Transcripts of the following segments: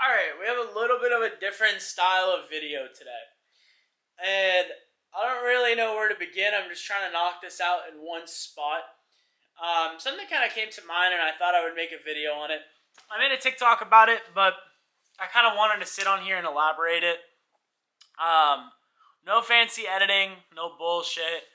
Alright, we have a little bit of a different style of video today. And I don't really know where to begin. I'm just trying to knock this out in one spot. Something kind of came to mind and I thought I would make a video on it. I made a TikTok about it, but I kind of wanted to sit on here and elaborate it. No fancy editing, no bullshit.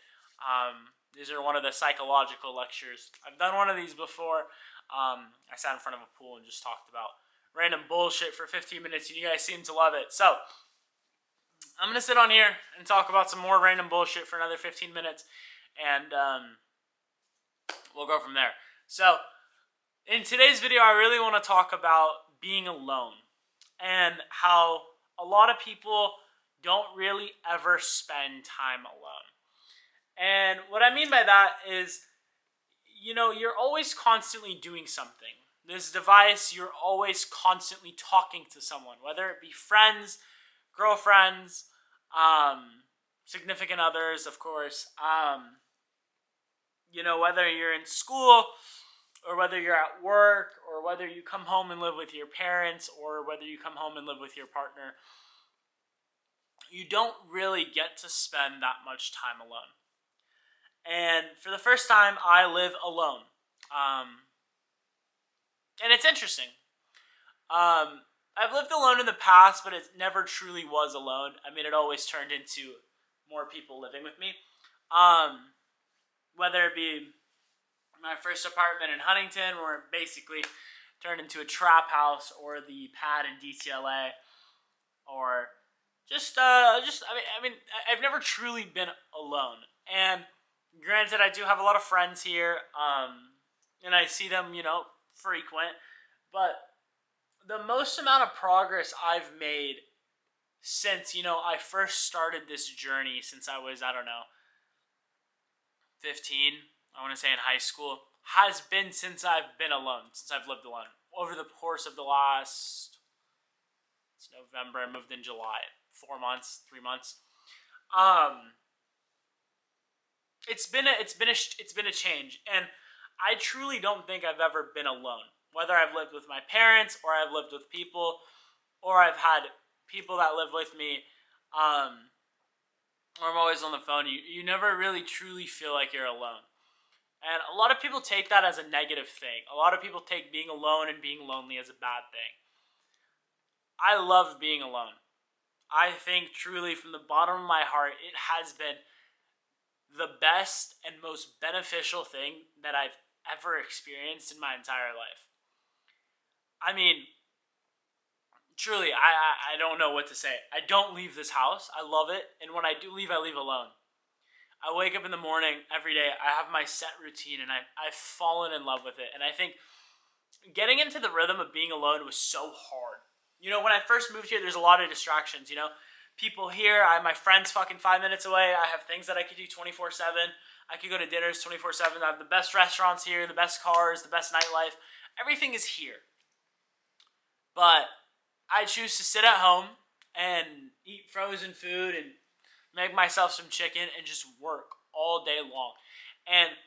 These are one of the psychological lectures. I've done one of these before. I sat in front of a pool and just talked about random bullshit for 15 minutes, and you guys seem to love it. So, I'm going to sit on here and talk about some more random bullshit for another 15 minutes, and we'll go from there. So, in today's video, I really want to talk about being alone and how a lot of people don't really ever spend time alone. And what I mean by that is, you're always constantly doing something. This device, you're always constantly talking to someone, whether it be friends, girlfriends, significant others, of course. Whether you're in school or whether you're at work or whether you come home and live with your parents or whether you come home and live with your partner, you don't really get to spend that much time alone. And for the first time, I live alone. And it's interesting. I've lived alone in the past, but it never truly was alone. I mean, it always turned into more people living with me. Whether it be my first apartment in Huntington, where it basically turned into a trap house, or the pad in DTLA, or I've never truly been alone. And granted, I do have a lot of friends here, and I see them, frequent, but the most amount of progress I've made since, I first started this journey, since I was, 15, I want to say in high school, has been since I've been alone, since I've lived alone. Over the course of the last, it's November, I moved in July, 4 months, 3 months. It's been a change, and I truly don't think I've ever been alone. Whether I've lived with my parents, or I've lived with people, or I've had people that live with me, or I'm always on the phone, you never really truly feel like you're alone. And a lot of people take that as a negative thing. A lot of people take being alone and being lonely as a bad thing. I love being alone. I think truly from the bottom of my heart, it has been the best and most beneficial thing that I've ever experienced in my entire life. I mean, truly, I don't know what to say. I don't leave this house. I love it. And when I do leave, I leave alone. I wake up in the morning every day. I have my set routine, and I've fallen in love with it. And I think getting into the rhythm of being alone was so hard. When I first moved here, there's a lot of distractions, People here, my friend's fucking 5 minutes away. I have things that I could do 24/7. I could go to dinners 24/7. I have the best restaurants here, the best cars, the best nightlife. Everything is here. But I choose to sit at home and eat frozen food and make myself some chicken and just work all day long. And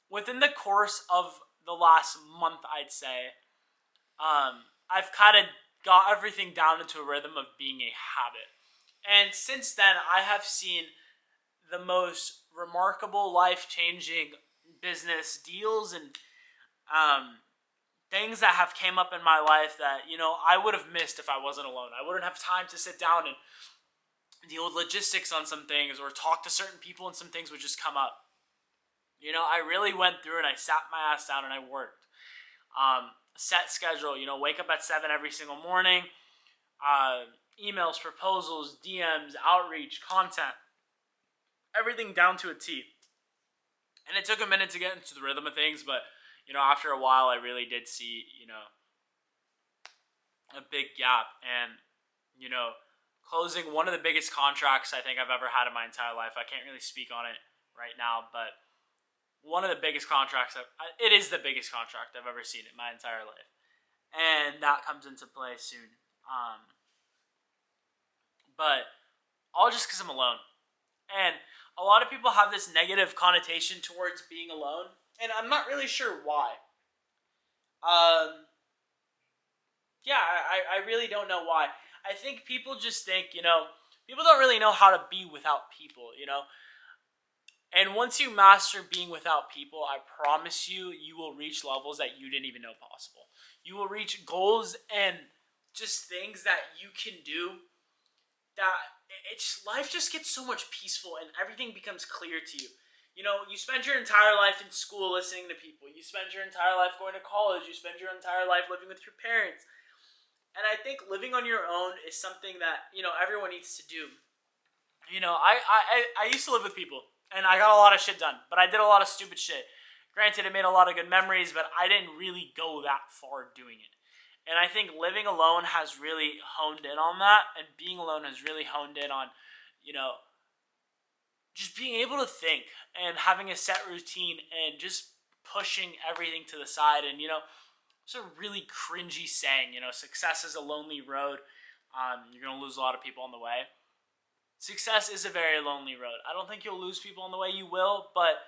within the course of the last month, I'd say, I've kind of got everything down into a rhythm of being a habit. And since then, I have seen the most remarkable, life-changing business deals and things that have came up in my life that, I would have missed if I wasn't alone. I wouldn't have time to sit down and deal with logistics on some things or talk to certain people, and some things would just come up. I really went through and I sat my ass down and I worked. Set schedule, wake up at 7 every single morning. Emails, proposals, DMs, outreach, content. Everything down to a T. And it took a minute to get into the rhythm of things, but, after a while, I really did see, a big gap. And, closing one of the biggest contracts I think I've ever had in my entire life. I can't really speak on it right now, but one of the biggest contracts, it is the biggest contract I've ever seen in my entire life. And that comes into play soon. But all just because I'm alone. And a lot of people have this negative connotation towards being alone, and I'm not really sure why. Yeah, I really don't know why. I think people just think, people don't really know how to be without people. And once you master being without people, I promise you, you will reach levels that you didn't even know possible. You will reach goals and just things that you can do that life just gets so much peaceful and everything becomes clear to you. You spend your entire life in school listening to people. You spend your entire life going to college. You spend your entire life living with your parents. And I think living on your own is something that, everyone needs to do. I used to live with people, and I got a lot of shit done, but I did a lot of stupid shit. Granted, it made a lot of good memories, but I didn't really go that far doing it. And I think living alone has really honed in on that, and being alone has really honed in on, just being able to think and having a set routine and just pushing everything to the side. And, it's a really cringy saying, success is a lonely road. You're going to lose a lot of people on the way. Success is a very lonely road. I don't think you'll lose people on the way. You will, but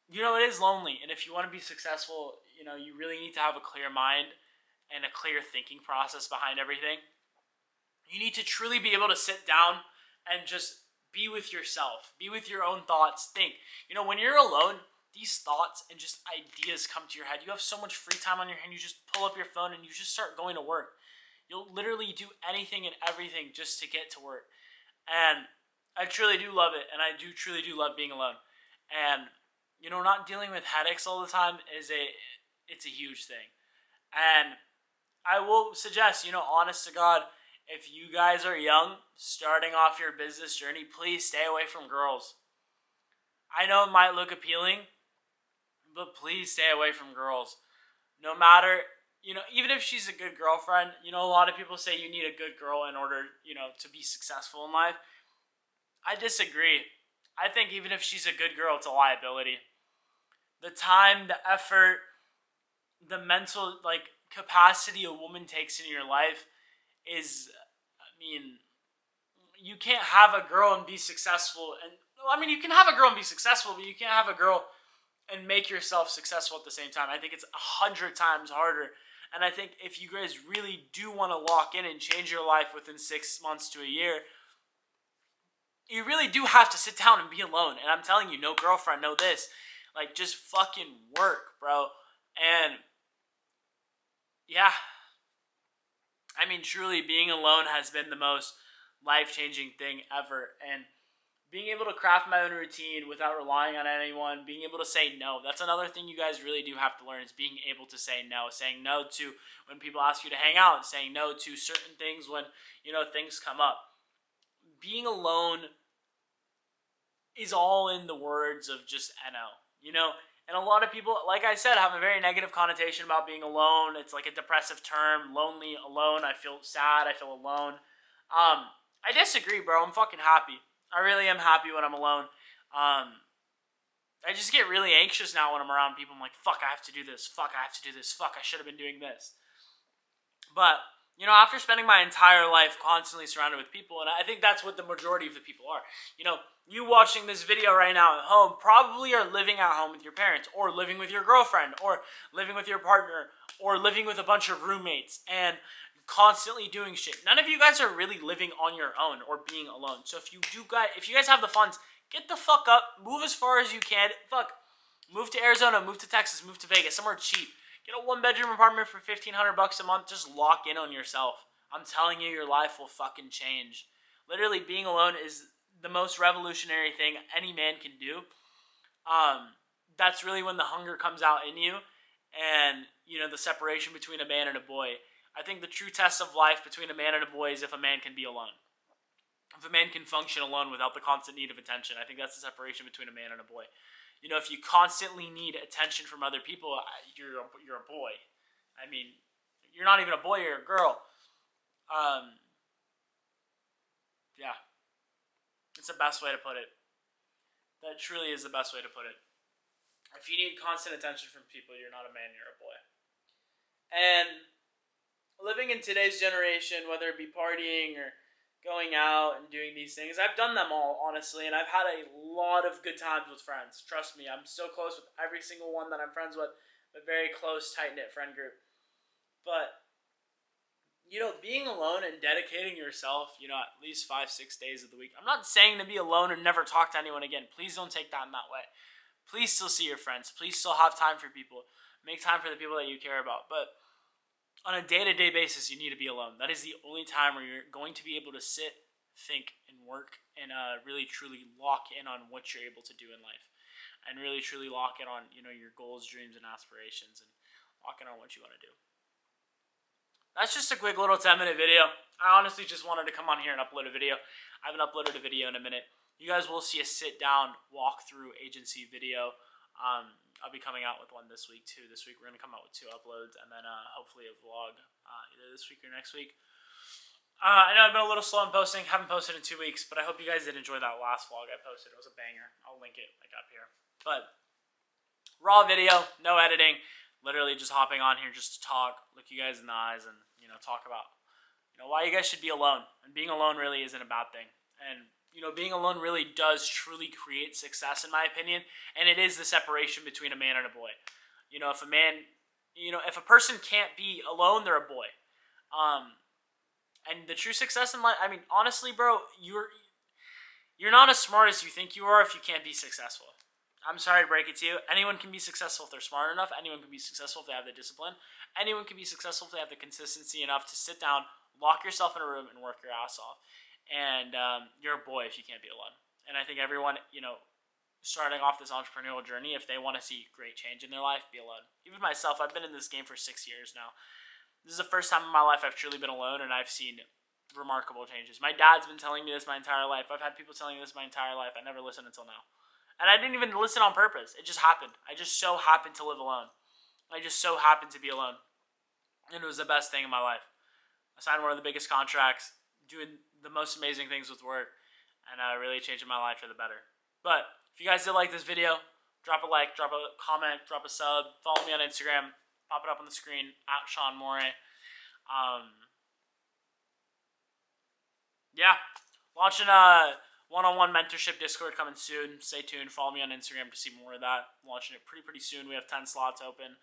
it is lonely. And if you want to be successful, you really need to have a clear mind and a clear thinking process behind everything. You need to truly be able to sit down and just be with yourself, be with your own thoughts, think. When you're alone, these thoughts and just ideas come to your head. You have so much free time on your hand. You just pull up your phone and you just start going to work. You'll literally do anything and everything just to get to work. And I truly do love it. And I truly do love being alone. And, not dealing with headaches all the time it's a huge thing. And I will suggest, honest to God, if you guys are young, starting off your business journey, please stay away from girls. I know it might look appealing, but please stay away from girls. No matter, even if she's a good girlfriend, a lot of people say you need a good girl in order, to be successful in life. I disagree. I think even if she's a good girl, it's a liability. The time, the effort, the mental, capacity a woman takes in your life is, you can't have a girl and be successful. And, you can have a girl and be successful, but you can't have a girl and make yourself successful at the same time. I think it's 100 times harder. And I think if you guys really do want to lock in and change your life within 6 months to a year, you really do have to sit down and be alone. And I'm telling you, no girlfriend, no this. Just fucking work, bro. And, yeah. Truly, being alone has been the most life-changing thing ever. And being able to craft my own routine without relying on anyone, being able to say no. That's another thing you guys really do have to learn, is being able to say no. Saying no to when people ask you to hang out. Saying no to certain things when, things come up. Being alone is all in the words of just NO, And a lot of people, like I said, have a very negative connotation about being alone. It's like a depressive term. Lonely, alone. I feel sad. I feel alone. I disagree, bro. I'm fucking happy. I really am happy when I'm alone. I just get really anxious now when I'm around people. I'm like, fuck, I have to do this. Fuck, I have to do this. Fuck, I should have been doing this. But, after spending my entire life constantly surrounded with people, and I think that's what the majority of the people are. You watching this video right now at home probably are living at home with your parents, or living with your girlfriend, or living with your partner, or living with a bunch of roommates, and constantly doing shit. None of you guys are really living on your own or being alone. So if you guys have the funds, get the fuck up, move as far as you can. Fuck, move to Arizona, move to Texas, move to Vegas, somewhere cheap. Get a 1-bedroom apartment for $1,500 a month. Just lock in on yourself. I'm telling you, your life will fucking change. Literally, being alone is the most revolutionary thing any man can do. That's really when the hunger comes out in you, and the separation between a man and a boy. I think the true test of life between a man and a boy is if a man can be alone. If a man can function alone without the constant need of attention. I think that's the separation between a man and a boy. If you constantly need attention from other people, you're a boy. You're not even a boy, you're a girl. Yeah. It's the best way to put it. That truly is the best way to put it. If you need constant attention from people, you're not a man, you're a boy. And living in today's generation, whether it be partying or going out and doing these things, I've done them all, honestly, and I've had a lot of good times with friends. Trust me, I'm so close with every single one that I'm friends with, a very close, tight-knit friend group. But being alone and dedicating yourself, at least 5, 6 days of the week. I'm not saying to be alone and never talk to anyone again. Please don't take that in that way. Please still see your friends. Please still have time for people. Make time for the people that you care about. But on a day-to-day basis, you need to be alone. That is the only time where you're going to be able to sit, think, and work and really, truly lock in on what you're able to do in life. And really, truly lock in on, your goals, dreams, and aspirations. And lock in on what you want to do. That's just a quick little 10-minute video. I honestly just wanted to come on here and upload a video. I haven't uploaded a video in a minute. You guys will see a sit-down walkthrough agency video. I'll be coming out with one this week too. This week we're going to come out with 2 uploads and then hopefully a vlog either this week or next week. I know I've been a little slow in posting. Haven't posted in 2 weeks, but I hope you guys did enjoy that last vlog I posted. It was a banger. I'll link it up here. But raw video, no editing. Literally just hopping on here just to talk, look you guys in the eyes, and talk about why you guys should be alone. And being alone really isn't a bad thing. And being alone really does truly create success, in my opinion. And it is the separation between a man and a boy. If a person can't be alone, they're a boy. And the true success in life, honestly, bro, you're not as smart as you think you are if you can't be successful. I'm sorry to break it to you. Anyone can be successful if they're smart enough. Anyone can be successful if they have the discipline. Anyone can be successful if they have the consistency enough to sit down, lock yourself in a room, and work your ass off. And you're a boy if you can't be alone. And I think everyone, starting off this entrepreneurial journey, if they want to see great change in their life, be alone. Even myself, I've been in this game for 6 years now. This is the first time in my life I've truly been alone, and I've seen remarkable changes. My dad's been telling me this my entire life. I've had people telling me this my entire life. I never listened until now. And I didn't even listen on purpose. It just happened. I just so happened to live alone. I just so happened to be alone. And it was the best thing in my life. I signed one of the biggest contracts, doing the most amazing things with work, and really changing my life for the better. But if you guys did like this video, drop a like, drop a comment, drop a sub, follow me on Instagram, pop it up on the screen, @Mourey. Launching a one-on-one mentorship Discord coming soon. Stay tuned. Follow me on Instagram to see more of that. Launching it pretty soon. We have 10 slots open.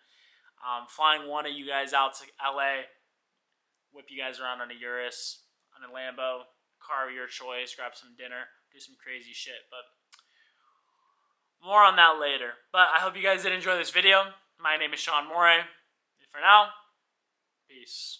Flying one of you guys out to LA. Whip you guys around on a Urus, on a Lambo, car of your choice. Grab some dinner. Do some crazy shit. But more on that later. But I hope you guys did enjoy this video. My name is Mourey. For now, peace.